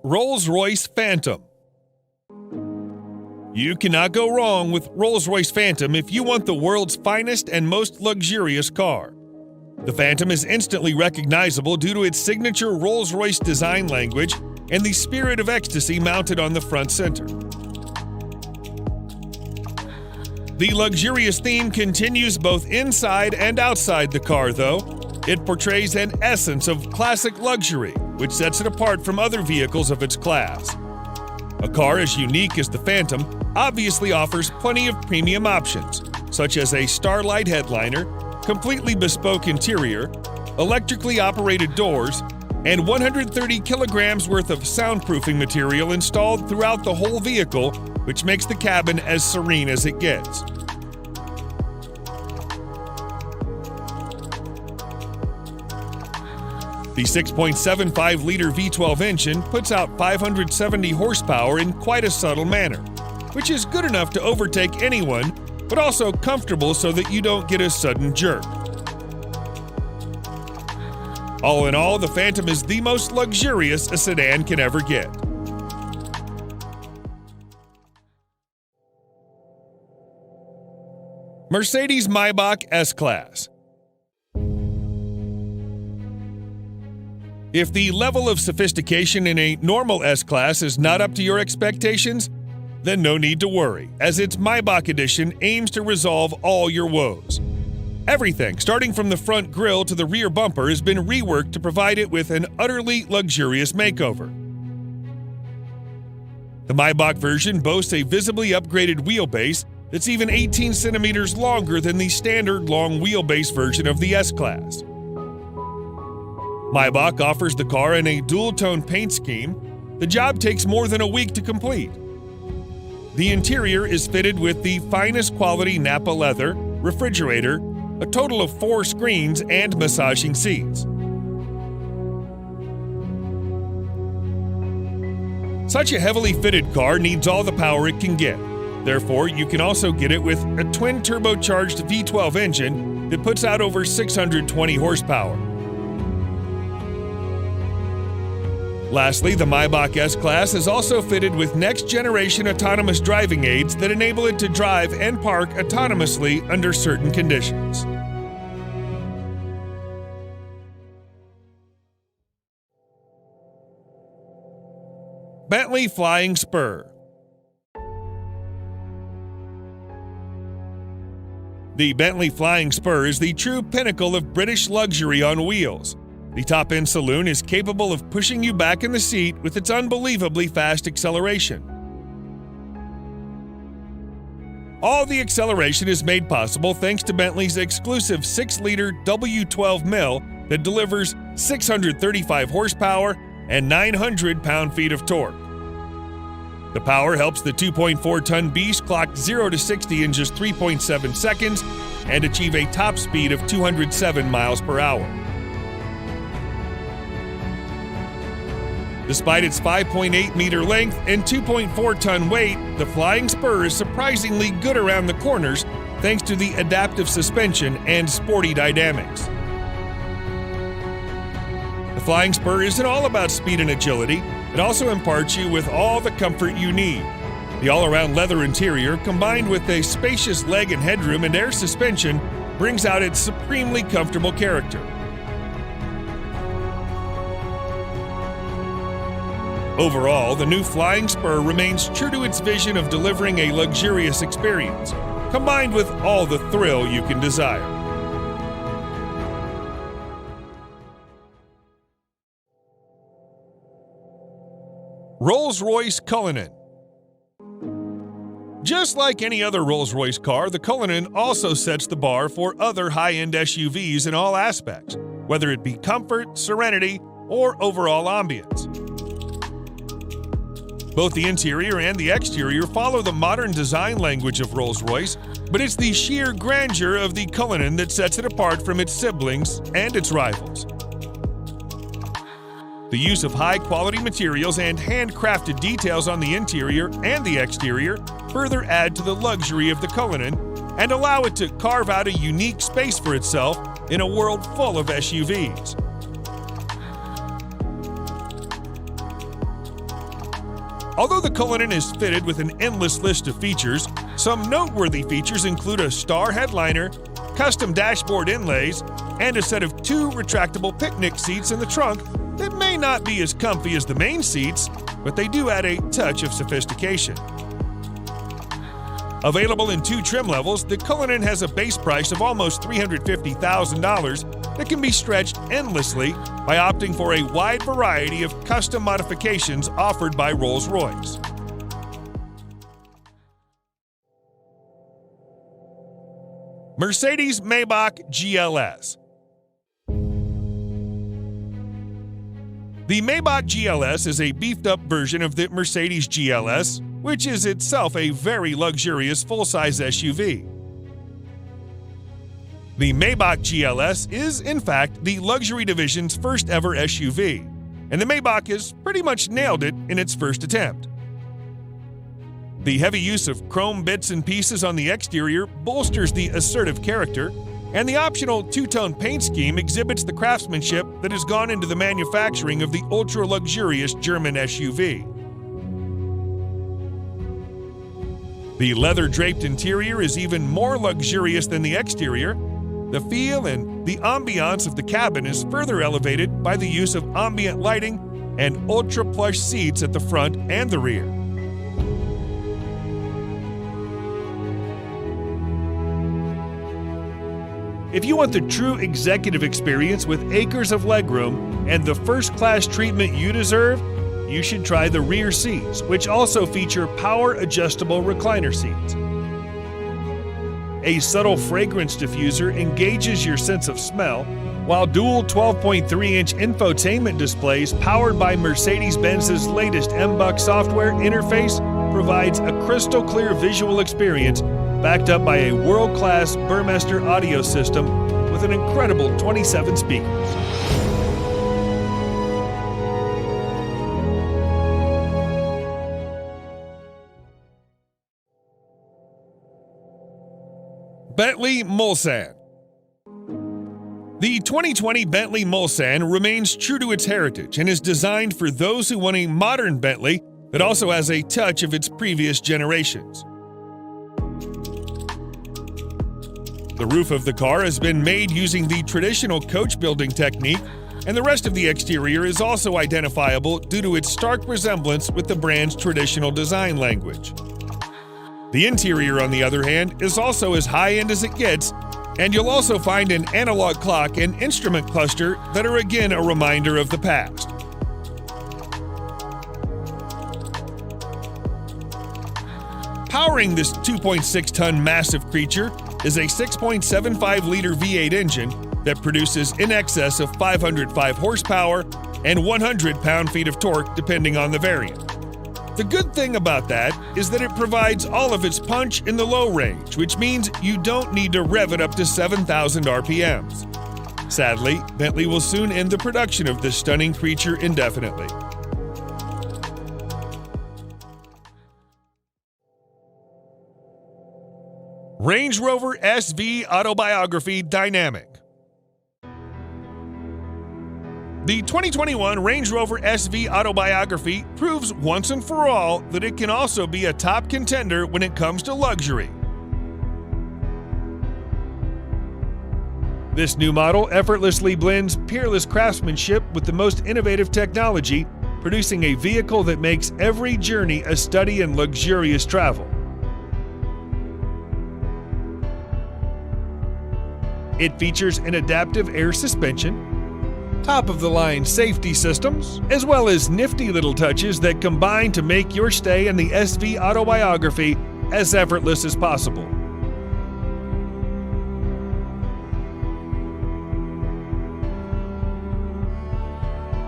Rolls-Royce Phantom. You cannot go wrong with Rolls-Royce Phantom if you want the world's finest and most luxurious car. The Phantom is instantly recognizable due to its signature Rolls-Royce design language and the spirit of ecstasy mounted on the front center. The luxurious theme continues both inside and outside the car, though. It portrays an essence of classic luxury, which sets it apart from other vehicles of its class. A car as unique as the Phantom obviously offers plenty of premium options, such as a Starlight headliner, completely bespoke interior, electrically operated doors, and 130 kilograms worth of soundproofing material installed throughout the whole vehicle, which makes the cabin as serene as it gets. The 6.75-liter V12 engine puts out 570 horsepower in quite a subtle manner, which is good enough to overtake anyone, but also comfortable so that you don't get a sudden jerk. All in all, the Phantom is the most luxurious a sedan can ever get. Mercedes-Maybach S-Class. If the level of sophistication in a normal S-Class is not up to your expectations, then no need to worry, as its Maybach edition aims to resolve all your woes. Everything, starting from the front grille to the rear bumper, has been reworked to provide it with an utterly luxurious makeover. The Maybach version boasts a visibly upgraded wheelbase that's even 18 centimeters longer than the standard long wheelbase version of the S-Class. Maybach offers the car in a dual-tone paint scheme. The job takes more than a week to complete. The interior is fitted with the finest quality Napa leather, refrigerator, a total of 4 screens, and massaging seats. Such a heavily fitted car needs all the power it can get. Therefore, you can also get it with a twin-turbocharged V12 engine that puts out over 620 horsepower. Lastly, the Maybach S-Class is also fitted with next-generation autonomous driving aids that enable it to drive and park autonomously under certain conditions. Bentley Flying Spur. The Bentley Flying Spur is the true pinnacle of British luxury on wheels. The top-end saloon is capable of pushing you back in the seat with its unbelievably fast acceleration. All the acceleration is made possible thanks to Bentley's exclusive 6-liter W12 mill that delivers 635 horsepower and 900 pound-feet of torque. The power helps the 2.4-ton beast clock 0 to 60 in just 3.7 seconds and achieve a top speed of 207 miles per hour. Despite its 5.8-meter length and 2.4-ton weight, the Flying Spur is surprisingly good around the corners thanks to the adaptive suspension and sporty dynamics. The Flying Spur isn't all about speed and agility, it also imparts you with all the comfort you need. The all-around leather interior, combined with a spacious leg and headroom and air suspension, brings out its supremely comfortable character. Overall, the new Flying Spur remains true to its vision of delivering a luxurious experience, combined with all the thrill you can desire. Rolls-Royce Cullinan. Just like any other Rolls-Royce car, the Cullinan also sets the bar for other high-end SUVs in all aspects, whether it be comfort, serenity, or overall ambience. Both the interior and the exterior follow the modern design language of Rolls-Royce, but it's the sheer grandeur of the Cullinan that sets it apart from its siblings and its rivals. The use of high-quality materials and handcrafted details on the interior and the exterior further add to the luxury of the Cullinan and allow it to carve out a unique space for itself in a world full of SUVs. Although the Cullinan is fitted with an endless list of features, some noteworthy features include a star headliner, custom dashboard inlays, and a set of 2 retractable picnic seats in the trunk that may not be as comfy as the main seats, but they do add a touch of sophistication. Available in 2 trim levels, the Cullinan has a base price of almost $350,000 that can be stretched endlessly by opting for a wide variety of custom modifications offered by Rolls-Royce. Mercedes-Maybach GLS. The Maybach GLS is a beefed-up version of the Mercedes GLS, which is itself a very luxurious full-size SUV. The Maybach GLS is, in fact, the luxury division's first ever SUV, and the Maybach has pretty much nailed it in its first attempt. The heavy use of chrome bits and pieces on the exterior bolsters the assertive character, and the optional 2-tone paint scheme exhibits the craftsmanship that has gone into the manufacturing of the ultra-luxurious German SUV. The leather-draped interior is even more luxurious than the exterior. The feel and the ambiance of the cabin is further elevated by the use of ambient lighting and ultra-plush seats at the front and the rear. If you want the true executive experience with acres of legroom and the first-class treatment you deserve, you should try the rear seats, which also feature power-adjustable recliner seats. A subtle fragrance diffuser engages your sense of smell, while dual 12.3-inch infotainment displays powered by Mercedes-Benz's latest MBUX software interface provides a crystal-clear visual experience backed up by a world-class Burmester audio system with an incredible 27 speakers. Bentley Mulsanne. The 2020 Bentley Mulsanne remains true to its heritage and is designed for those who want a modern Bentley that also has a touch of its previous generations. The roof of the car has been made using the traditional coach building technique, and the rest of the exterior is also identifiable due to its stark resemblance with the brand's traditional design language. The interior, on the other hand, is also as high-end as it gets, and you'll also find an analog clock and instrument cluster that are again a reminder of the past. Powering this 2.6-ton massive creature is a 6.75-liter V8 engine that produces in excess of 505 horsepower and 100 pound-feet of torque depending on the variant. The good thing about that is that it provides all of its punch in the low range, which means you don't need to rev it up to 7,000 RPMs. Sadly, Bentley will soon end the production of this stunning creature indefinitely. Range Rover SV Autobiography Dynamic. The 2021 Range Rover SV Autobiography proves once and for all that it can also be a top contender when it comes to luxury. This new model effortlessly blends peerless craftsmanship with the most innovative technology, producing a vehicle that makes every journey a study in luxurious travel. It features an adaptive air suspension, top-of-the-line safety systems, as well as nifty little touches that combine to make your stay in the SV Autobiography as effortless as possible.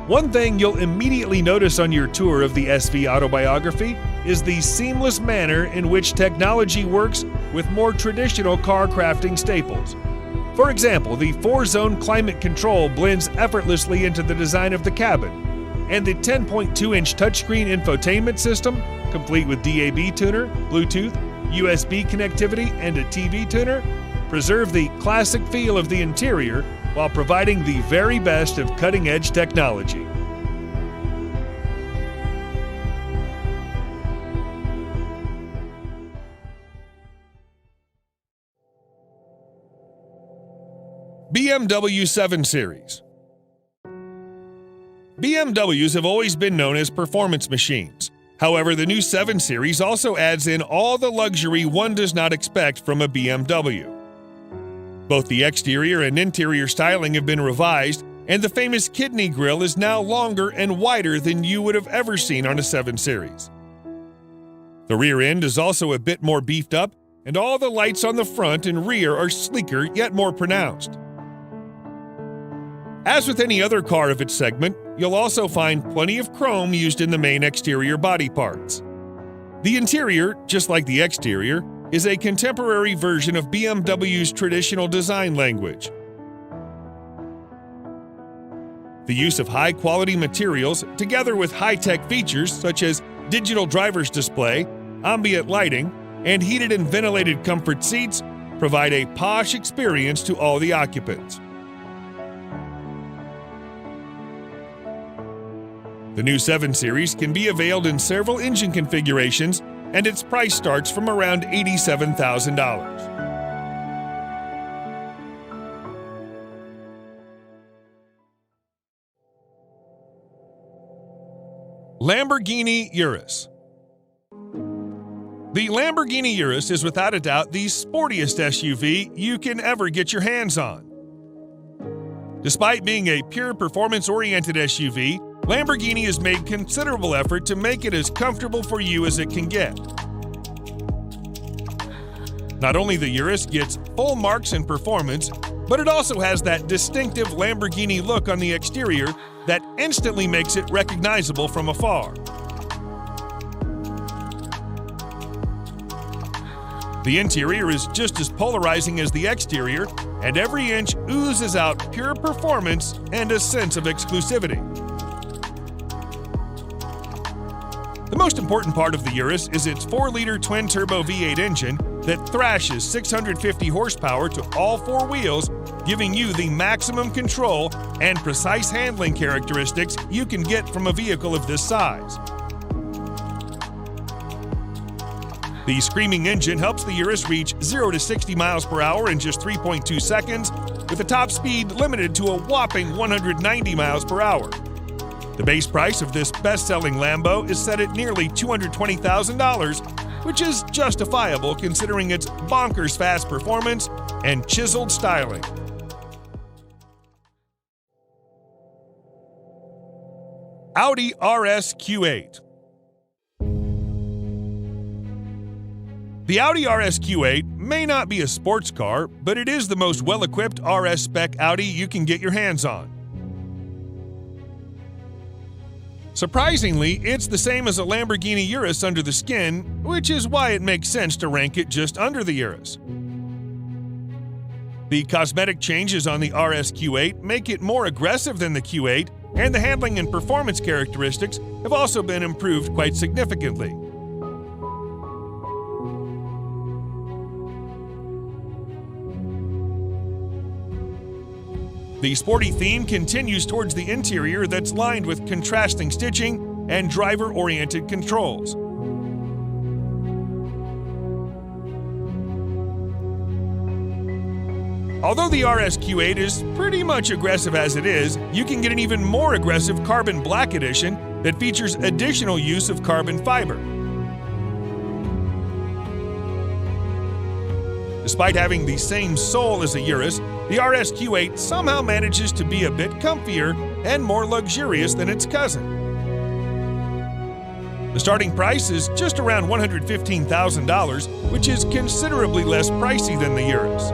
One thing you'll immediately notice on your tour of the SV Autobiography is the seamless manner in which technology works with more traditional car crafting staples. For example, the 4-zone climate control blends effortlessly into the design of the cabin, and the 10.2-inch touchscreen infotainment system, complete with DAB tuner, Bluetooth, USB connectivity, and a TV tuner, preserve the classic feel of the interior while providing the very best of cutting-edge technology. BMW 7 Series. BMWs have always been known as performance machines. However, the new 7 Series also adds in all the luxury one does not expect from a BMW. Both the exterior and interior styling have been revised, and the famous kidney grille is now longer and wider than you would have ever seen on a 7 Series. The rear end is also a bit more beefed up, and all the lights on the front and rear are sleeker yet more pronounced. As with any other car of its segment, you'll also find plenty of chrome used in the main exterior body parts. The interior, just like the exterior, is a contemporary version of BMW's traditional design language. The use of high-quality materials, together with high-tech features such as digital driver's display, ambient lighting, and heated and ventilated comfort seats, provide a posh experience to all the occupants. The new 7 Series can be availed in several engine configurations, and its price starts from around $87,000. Lamborghini Urus. The Lamborghini Urus is without a doubt the sportiest SUV you can ever get your hands on. Despite being a pure performance-oriented SUV, Lamborghini has made considerable effort to make it as comfortable for you as it can get. Not only the Urus gets full marks in performance, but it also has that distinctive Lamborghini look on the exterior that instantly makes it recognizable from afar. The interior is just as polarizing as the exterior, and every inch oozes out pure performance and a sense of exclusivity. The most important part of the Urus is its 4-liter twin-turbo V8 engine that thrashes 650 horsepower to all 4 wheels, giving you the maximum control and precise handling characteristics you can get from a vehicle of this size. The screaming engine helps the Urus reach 0 to 60 miles per hour in just 3.2 seconds, with a top speed limited to a whopping 190 miles per hour. The base price of this best-selling Lambo is set at nearly $220,000, which is justifiable considering its bonkers fast performance and chiseled styling. Audi RS Q8. The Audi RS Q8 may not be a sports car, but it is the most well-equipped RS spec Audi you can get your hands on. Surprisingly, it's the same as a Lamborghini Urus under the skin, which is why it makes sense to rank it just under the Urus. The cosmetic changes on the RS Q8 make it more aggressive than the Q8, and the handling and performance characteristics have also been improved quite significantly. The sporty theme continues towards the interior that's lined with contrasting stitching and driver-oriented controls. Although the RS Q8 is pretty much aggressive as it is, you can get an even more aggressive Carbon Black Edition that features additional use of carbon fiber. Despite having the same soul as a Urus, the RS Q8 somehow manages to be a bit comfier and more luxurious than its cousin. The starting price is just around $115,000, which is considerably less pricey than the Urus.